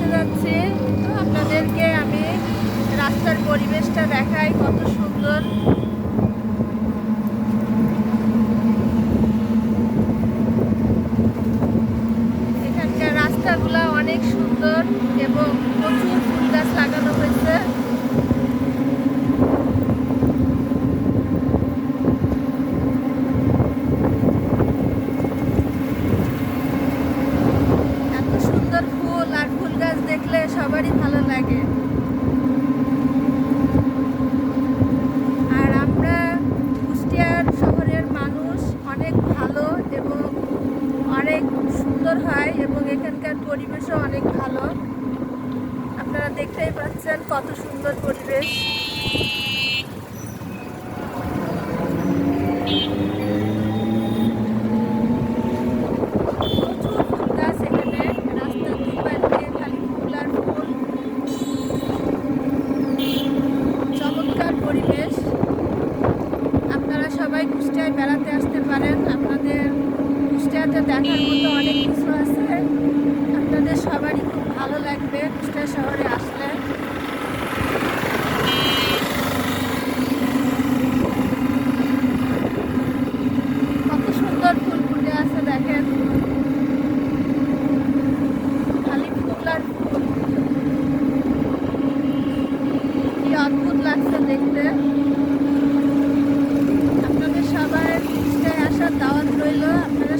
হাঁটতে যাচ্ছি। তো আপনাদেরকে আমি রাস্তার পরিবেশটা দেখাই, কত সুন্দর। এখানকার রাস্তাগুলো অনেক সুন্দর এবং প্রচুর ফুল গাছ লাগানো হয়েছে। এত সুন্দর ফুল আর ফুল গাছ দেখলে সবারই ভালো লাগে। আর আমরা কুষ্টিয়ার শহরের মানুষ অনেক ভালো এবং অনেক সুন্দর হয় এবং এখানকার পরিবেশও অনেক ভালো। আপনারা দেখতেই পাচ্ছেন কত সুন্দর পরিবেশ। প্রচুর ফুল গাছ এখানে, রাস্তার দুই পাশে খালি ফুল আর ফুল। চমৎকার পরিবেশ। আপনারা সবাই কুষ্টিয়ায় বেড়াতে আসতে পারেন। আপনাদের কুষ্টিয়াতে দেখার মতো অনেক কিছু আছে। আপনাদের সবারই খুব ভালো লাগবে কুষ্টিয়া শহরে আসলে। কত সুন্দর ফুল ফুটে আছে দেখেন, খালি ফুল আর ফুল। কি অদ্ভুত লাগছে দেখতে। আপনাদের সবাই কুষ্টিয়ায় আসার দাওয়াত রইল। আপনারা